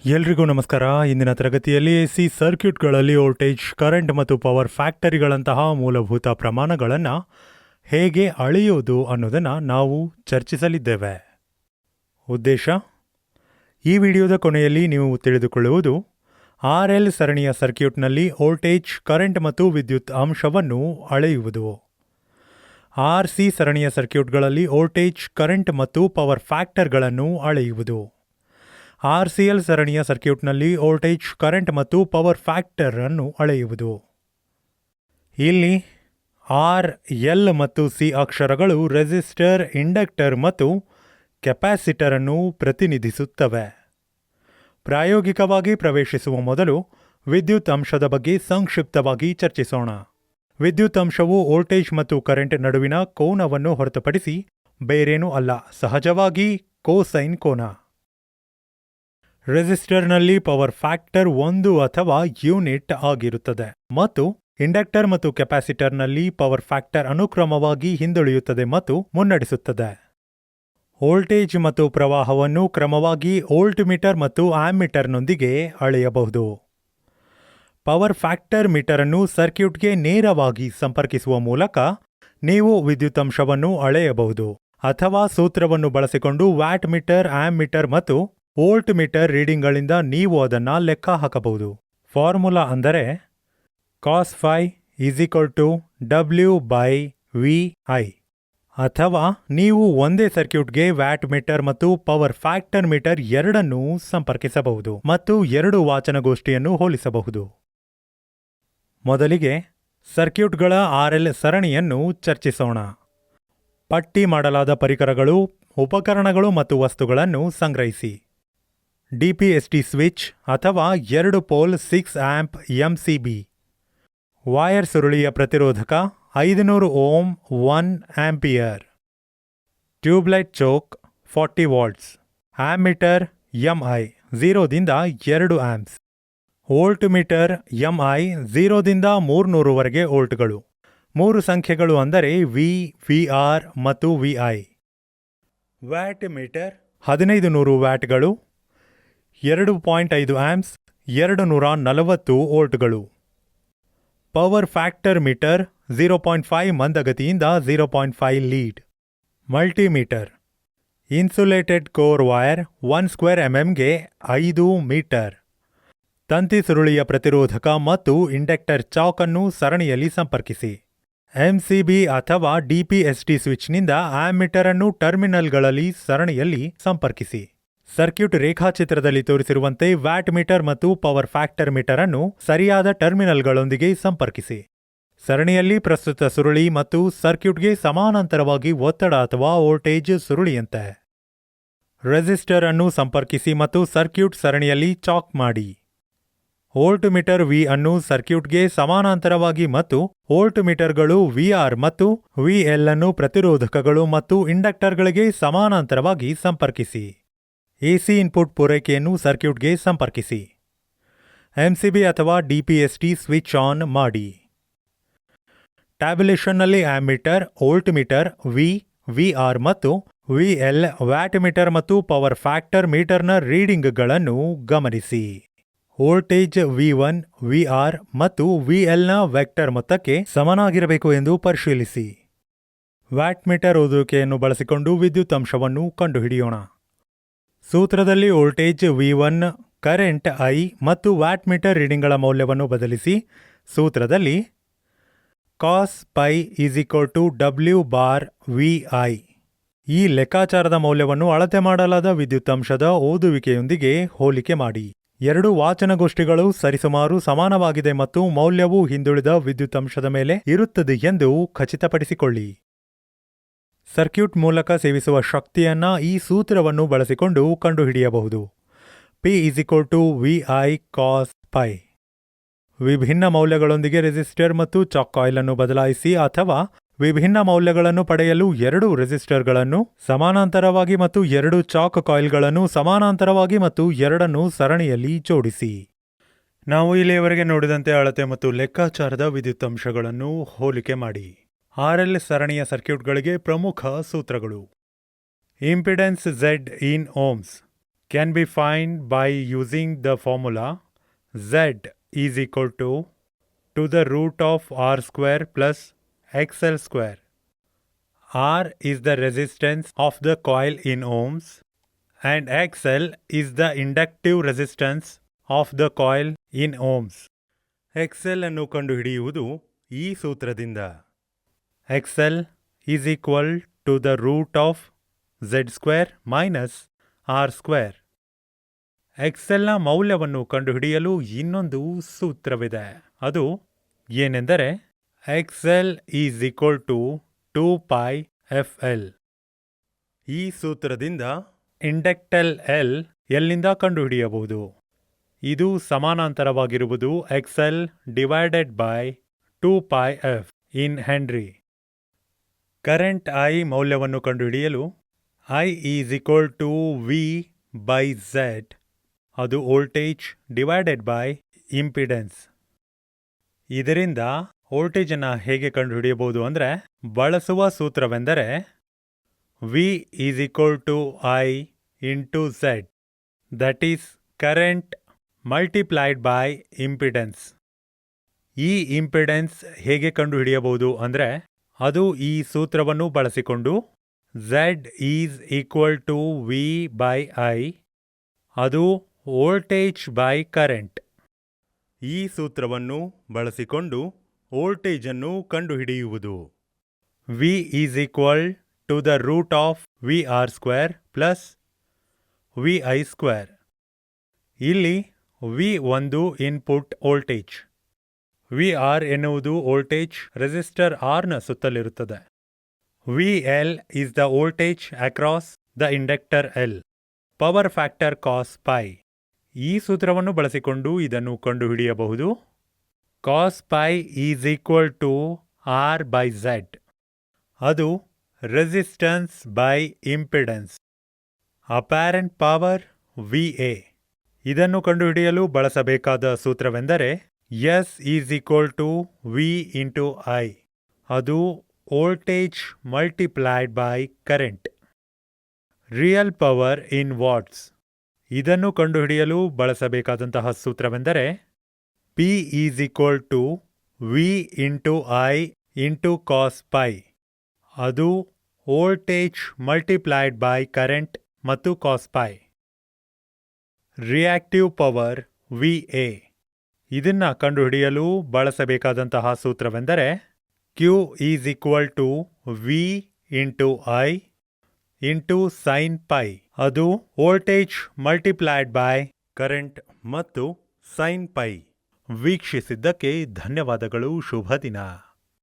ಎಲ್ರಿಗೂ ನಮಸ್ಕಾರ. ಇಂದಿನ ತರಗತಿಯಲ್ಲಿ ಎಸಿ ಸರ್ಕ್ಯೂಟ್ಗಳಲ್ಲಿ ವೋಲ್ಟೇಜ್, ಕರೆಂಟ್ ಮತ್ತು ಪವರ್ ಫ್ಯಾಕ್ಟರಿಗಳಂತಹ ಮೂಲಭೂತ ಪ್ರಮಾಣಗಳನ್ನು ಹೇಗೆ ಅಳೆಯುವುದು ಅನ್ನೋದನ್ನು ನಾವು ಚರ್ಚಿಸಲಿದ್ದೇವೆ. ಉದ್ದೇಶ: ಈ ವಿಡಿಯೋದ ಕೊನೆಯಲ್ಲಿ ನೀವು ತಿಳಿದುಕೊಳ್ಳುವುದು RL ಸರಣಿಯ ಸರ್ಕ್ಯೂಟ್ನಲ್ಲಿ ವೋಲ್ಟೇಜ್, ಕರೆಂಟ್ ಮತ್ತು ವಿದ್ಯುತ್ ಅಂಶವನ್ನು ಅಳೆಯುವುದು. RC ಸರಣಿಯ ಸರ್ಕ್ಯೂಟ್ಗಳಲ್ಲಿ ವೋಲ್ಟೇಜ್, ಕರೆಂಟ್ ಮತ್ತು ಪವರ್ ಫ್ಯಾಕ್ಟರ್ಗಳನ್ನು ಅಳೆಯುವುದು. RCL ಸರಣಿಯ ಸರ್ಕ್ಯೂಟ್ನಲ್ಲಿ ವೋಲ್ಟೇಜ್, ಕರೆಂಟ್ ಮತ್ತು ಪವರ್ ಫ್ಯಾಕ್ಟರ್ ಅನ್ನು ಅಳೆಯುವುದು. ಇಲ್ಲಿ R, L ಮತ್ತು C ಅಕ್ಷರಗಳು ರೆಸಿಸ್ಟರ್, ಇಂಡಕ್ಟರ್ ಮತ್ತು ಕೆಪಾಸಿಟರ್ ಅನ್ನು ಪ್ರತಿನಿಧಿಸುತ್ತವೆ. ಪ್ರಾಯೋಗಿಕವಾಗಿ ಪ್ರವೇಶಿಸುವ ಮೊದಲು ವಿದ್ಯುತ್ ಅಂಶದ ಬಗ್ಗೆ ಸಂಕ್ಷಿಪ್ತವಾಗಿ ಚರ್ಚಿಸೋಣ. ವಿದ್ಯುತ್ ಅಂಶವು ವೋಲ್ಟೇಜ್ ಮತ್ತು ಕರೆಂಟ್ ನಡುವಿನ ಕೋನವನ್ನು ಹೊರತುಪಡಿಸಿ ಬೇರೇನೂ ಅಲ್ಲ, ಸಹಜವಾಗಿ ಕೋಸೈನ್ ಕೋನ. ರೆಸಿಸ್ಟರ್ನಲ್ಲಿ ಪವರ್ ಫ್ಯಾಕ್ಟರ್ 1 ಅಥವಾ ಯೂನಿಟ್ ಆಗಿರುತ್ತದೆ ಮತ್ತು ಇಂಡಕ್ಟರ್ ಮತ್ತು ಕೆಪಾಸಿಟರ್ನಲ್ಲಿ ಪವರ್ ಫ್ಯಾಕ್ಟರ್ ಅನುಕ್ರಮವಾಗಿ ಹಿಂದುಳಿಯುತ್ತದೆ ಮತ್ತು ಮುನ್ನಡೆಸುತ್ತದೆ. ವೋಲ್ಟೇಜ್ ಮತ್ತು ಪ್ರವಾಹವನ್ನು ಕ್ರಮವಾಗಿ ವೋಲ್ಟ್ ಮೀಟರ್ ಮತ್ತು ಆಮ್ಮೀಟರ್ನೊಂದಿಗೆ ಅಳೆಯಬಹುದು. ಪವರ್ ಫ್ಯಾಕ್ಟರ್ ಮೀಟರ್ ಅನ್ನು ಸರ್ಕ್ಯೂಟ್ಗೆ ನೇರವಾಗಿ ಸಂಪರ್ಕಿಸುವ ಮೂಲಕ ನೀವು ವಿದ್ಯುತ್ ಅಂಶವನ್ನು ಅಳೆಯಬಹುದು, ಅಥವಾ ಸೂತ್ರವನ್ನು ಬಳಸಿಕೊಂಡು ವ್ಯಾಟ್ ಮೀಟರ್, ಆಮ್ಮೀಟರ್ ಮತ್ತು ವೋಲ್ಟ್ ಮೀಟರ್ ರೀಡಿಂಗ್ಗಳಿಂದ ನೀವು ಅದನ್ನು ಲೆಕ್ಕ ಹಾಕಬಹುದು. ಫಾರ್ಮುಲಾ ಅಂದರೆ cos phi W/VI. ಅಥವಾ ನೀವು ಒಂದೇ ಸರ್ಕ್ಯೂಟ್ಗೆ ವ್ಯಾಟ್ ಮೀಟರ್ ಮತ್ತು ಪವರ್ ಫ್ಯಾಕ್ಟರ್ ಮೀಟರ್ ಎರಡನ್ನೂ ಸಂಪರ್ಕಿಸಬಹುದು ಮತ್ತು ಎರಡು ವಾಚನಗೋಷ್ಠಿಯನ್ನು ಹೋಲಿಸಬಹುದು. ಮೊದಲಿಗೆ ಸರ್ಕ್ಯೂಟ್ಗಳ RL ಸರಣಿಯನ್ನು ಚರ್ಚಿಸೋಣ. ಪಟ್ಟಿ ಮಾಡಲಾದ ಪರಿಕರಗಳು, ಉಪಕರಣಗಳು ಮತ್ತು ವಸ್ತುಗಳನ್ನು ಸಂಗ್ರಹಿಸಿ. DPST ಸ್ವಿಚ್ ಅಥವಾ 2 ಪೋಲ್ 6 ಆಂಪ್ MCB. ವೈರ್ ಸುರುಳಿಯ ಪ್ರತಿರೋಧಕ 500 ಓಮ್ 1 ಆಂಪಿಯರ್. ಟ್ಯೂಬ್ಲೈಟ್ ಚೋಕ್ 40 ವಾಟ್ಸ್. ಆಮ್ಮೀಟರ್ MI 0 ದಿಂದ 2 ಆಂಪ್ಸ್. ವೋಲ್ಟ್ ಮೀಟರ್ MI 0 ದಿಂದ 300 ವರೆಗೆ ವೋಲ್ಟ್ಗಳು. 3 ಸಂಖ್ಯೆಗಳು ಅಂದರೆ V, VR ಮತ್ತು VI. ವ್ಯಾಟ್ ಮೀಟರ್ 1500 ವ್ಯಾಟ್ಗಳು, 2.5 ಆಂಪ್ಸ್, 240 ವೋಲ್ಟ್ಗಳು. ಪವರ್ ಫ್ಯಾಕ್ಟರ್ ಮೀಟರ್ 0.5 ಮಂದಗತಿಯಿಂದ 0.5 lead. Multimeter insulated core wire 1 square ಎಂಎಂಗೆ 5 ಮೀಟರ್. ತಂತಿ ಸುರುಳಿಯ ಪ್ರತಿರೋಧಕ ಮತ್ತು ಇಂಡಕ್ಟರ್ ಚಾಕ್ ಅನ್ನು ಸರಣಿಯಲ್ಲಿ ಸಂಪರ್ಕಿಸಿ. MCB ಅಥವಾ DPST ಸ್ವಿಚ್ನಿಂದ ಆಮ್ಮೀಟರ್ ಅನ್ನು ಟರ್ಮಿನಲ್ಗಳಲ್ಲಿ ಸರಣಿಯಲ್ಲಿ ಸಂಪರ್ಕಿಸಿ. ಸರ್ಕ್ಯೂಟ್ ರೇಖಾಚಿತ್ರದಲ್ಲಿ ತೋರಿಸಿರುವಂತೆ ವ್ಯಾಟ್ ಮೀಟರ್ ಮತ್ತು ಪವರ್ ಫ್ಯಾಕ್ಟರ್ ಮೀಟರ್ ಅನ್ನು ಸರಿಯಾದ ಟರ್ಮಿನಲ್ಗಳೊಂದಿಗೆ ಸಂಪರ್ಕಿಸಿ. ಸರಣಿಯಲ್ಲಿ ಪ್ರಸ್ತುತ ಸುರುಳಿ ಮತ್ತು ಸರ್ಕ್ಯೂಟ್ಗೆ ಸಮಾನಾಂತರವಾಗಿ ಒತ್ತಡ ಅಥವಾ ವೋಲ್ಟೇಜ್ ಸುರುಳಿಯಂತೆ. ರೆಸಿಸ್ಟರ್ ಅನ್ನು ಸಂಪರ್ಕಿಸಿ ಮತ್ತು ಸರ್ಕ್ಯೂಟ್ ಸರಣಿಯಲ್ಲಿ ಚಾಕ್ ಮಾಡಿ. ವೋಲ್ಟ್ ಮೀಟರ್ V ಅನ್ನು ಸರ್ಕ್ಯೂಟ್ಗೆ ಸಮಾನಾಂತರವಾಗಿ ಮತ್ತು ವೋಲ್ಟ್ ಮೀಟರ್ಗಳು VR ಮತ್ತು VL ಅನ್ನು ಪ್ರತಿರೋಧಕಗಳು ಮತ್ತು ಇಂಡಕ್ಟರ್ಗಳಿಗೆ ಸಮಾನಾಂತರವಾಗಿ ಸಂಪರ್ಕಿಸಿ. AC ಇನ್ಪುಟ್ ಪೂರೈಕೆಯನ್ನು ಸರ್ಕ್ಯೂಟ್ಗೆ ಸಂಪರ್ಕಿಸಿ. MCB ಅಥವಾ DPST ಸ್ವಿಚ್ ಆನ್ ಮಾಡಿ. ಟ್ಯಾಬ್ಯುಲೇಷನ್ನಲ್ಲಿ ammeter, volt meter V, VR ಮತ್ತು VL, ವ್ಯಾಟ್ ಮೀಟರ್ ಮತ್ತು ಪವರ್ ಫ್ಯಾಕ್ಟರ್ ಮೀಟರ್ನ ರೀಡಿಂಗ್ಗಳನ್ನು ಗಮನಿಸಿ. ವೋಲ್ಟೇಜ್ V1, VR ಮತ್ತು VLನ ವೆಕ್ಟರ್ ಮೊತ್ತಕ್ಕೆ ಸಮನಾಗಿರಬೇಕು ಎಂದು ಪರಿಶೀಲಿಸಿ. ವ್ಯಾಟ್ ಮೀಟರ್ ಓದುವಿಕೆಯನ್ನು ಬಳಸಿಕೊಂಡು ವಿದ್ಯುತ್ ಅಂಶವನ್ನು ಕಂಡುಹಿಡಿಯೋಣ. ಸೂತ್ರದಲ್ಲಿ ವೋಲ್ಟೇಜ್ V1, ಕರೆಂಟ್ I ಮತ್ತು ವ್ಯಾಟ್ ಮೀಟರ್ ರೀಡಿಂಗ್ಗಳ ಮೌಲ್ಯವನ್ನು ಬದಲಿಸಿ. ಸೂತ್ರದಲ್ಲಿ cos pi W/VI. ಈ ಲೆಕ್ಕಾಚಾರದ ಮೌಲ್ಯವನ್ನು ಅಳತೆ ಮಾಡಲಾದ ವಿದ್ಯುತ್ ಅಂಶದ ಓದುವಿಕೆಯೊಂದಿಗೆ ಹೋಲಿಕೆ ಮಾಡಿ. ಎರಡು ವಾಚನಗೋಷ್ಠಿಗಳು ಸರಿಸುಮಾರು ಸಮಾನವಾಗಿದೆ ಮತ್ತು ಮೌಲ್ಯವು ಹಿಂದುಳಿದ ವಿದ್ಯುತ್ ಅಂಶದ ಮೇಲೆ ಇರುತ್ತದೆ ಎಂದು ಖಚಿತಪಡಿಸಿಕೊಳ್ಳಿ. ಸರ್ಕ್ಯೂಟ್ ಮೂಲಕ ಸೇವಿಸುವ ಶಕ್ತಿಯನ್ನ ಈ ಸೂತ್ರವನ್ನು ಬಳಸಿಕೊಂಡು ಕಂಡುಹಿಡಿಯಬಹುದು. P VI cos pi. ವಿಭಿನ್ನ ಮೌಲ್ಯಗಳೊಂದಿಗೆ ರೆಸಿಸ್ಟರ್ ಮತ್ತು ಚಾಕ್ ಕಾಯಿಲ್ ಅನ್ನು ಬದಲಾಯಿಸಿ ಅಥವಾ ವಿಭಿನ್ನ ಮೌಲ್ಯಗಳನ್ನು ಪಡೆಯಲು 2 ರೆಸಿಸ್ಟರ್ಗಳನ್ನು ಸಮಾನಾಂತರವಾಗಿ ಮತ್ತು 2 ಚಾಕ್ ಕಾಯಿಲ್ಗಳನ್ನು ಸಮಾನಾಂತರವಾಗಿ ಮತ್ತು ಎರಡನ್ನೂ ಸರಣಿಯಲ್ಲಿ ಜೋಡಿಸಿ. ನಾವು ಇಲ್ಲಿಯವರೆಗೆ ನೋಡಿದಂತೆ ಅಳತೆ ಮತ್ತು ಲೆಕ್ಕಾಚಾರದ ವಿದ್ಯುತ್ ಅಂಶಗಳನ್ನು ಹೋಲಿಕೆ ಮಾಡಿ. RL ಸರಣಿಯ ಸರ್ಕ್ಯೂಟ್ಗಳಿಗೆ ಪ್ರಮುಖ ಸೂತ್ರಗಳು. Impedance Z in ohms. can be found by using the formula Z is equal to the root of R square plus XL square. R is the resistance of the coil in ohms and XL is the inductive resistance of the coil in ohms. XL ಅನ್ನು ಕಂಡುಹಿಡಿಯುವುದು ಈ ಸೂತ್ರದಿಂದ. XL is equal to the root of Z square minus R square. XLನ ಮೌಲ್ಯವನ್ನು ಕಂಡುಹಿಡಿಯಲು ಇನ್ನೊಂದು ಸೂತ್ರವಿದೆ. ಅದು ಏನೆಂದರೆ XL is equal to 2 pi FL. ಈ ಸೂತ್ರದಿಂದ ಇಂಡಕ್ಟಲ್ L ಎಲ್ಲಿಂದ ಕಂಡುಹಿಡಿಯಬಹುದು. ಇದು ಸಮಾನಾಂತರವಾಗಿರುವುದು XL divided by 2 pi F in Henry. Current I ಮೌಲ್ಯವನ್ನು ಕಂಡುಹಿಡಿಯಲು I is equal to V by Z. ಅದು ವೋಲ್ಟೇಜ್ ಡಿವೈಡೆಡ್ ಬೈ ಇಂಪಿಡೆನ್ಸ್. ಇದರಿಂದ ವೋಲ್ಟೇಜನ್ನು ಹೇಗೆ ಕಂಡುಹಿಡಿಯಬಹುದು ಅಂದರೆ ಬಳಸುವ ಸೂತ್ರವೆಂದರೆ V is equal to I into Z. That is current multiplied by impedance. ಈ impedance ಹೇಗೆ ಕಂಡುಹಿಡಿಯಬಹುದು ಅಂದರೆ ಅದು ಈ ಸೂತ್ರವನ್ನು ಬಳಸಿಕೊಂಡು Z is equal to V by I. ಅದು ವೋಲ್ಟೇಜ್ ಬೈ ಕರೆಂಟ್. ಈ ಸೂತ್ರವನ್ನು ಬಳಸಿಕೊಂಡು ವೋಲ್ಟೇಜನ್ನು ಕಂಡುಹಿಡಿಯುವುದು. V is equal to the root of VR square plus VI square. ಇಲ್ಲಿ V ಒಂದು ಇನ್ಪುಟ್ ವೋಲ್ಟೇಜ್. VR ಎನ್ನುವುದು ವೋಲ್ಟೇಜ್ ರೆಸಿಸ್ಟರ್ Rನ ಸುತ್ತಲಿರುತ್ತದೆ. VL is the voltage across the inductor L. Power factor cos pi. ಈ ಸೂತ್ರವನ್ನು ಬಳಸಿಕೊಂಡು ಇದನ್ನು ಕಂಡುಹಿಡಿಯಬಹುದು. cos pi is equal to R by Z. ಅದು resistance by impedance. Apparent power VA. ಇದನ್ನು ಕಂಡುಹಿಡಿಯಲು ಬಳಸಬೇಕಾದ ಸೂತ್ರವೆಂದರೆ S is equal to V into I. ಅದು voltage multiplied by current. Real power in what's. ಇದನ್ನು ಕಂಡುಹಿಡಿಯಲು ಬಳಸಬೇಕಾದಂತಹ ಸೂತ್ರವೆಂದರೆ P is equal to V into I into cos pi. ಅದು voltage multiplied by current ಮತ್ತು cos pi. Reactive power VA. ಇದನ್ನು ಕಂಡುಹಿಡಿಯಲು ಬಳಸಬೇಕಾದಂತಹ ಸೂತ್ರವೆಂದರೆ Q is equal to V into I into sin pi. ಅದು voltage multiplied by current ಮತ್ತು sin pi. ವೀಕ್ಷಿಸಿದ್ದಕ್ಕೆ ಧನ್ಯವಾದಗಳು. ಶುಭ ದಿನ.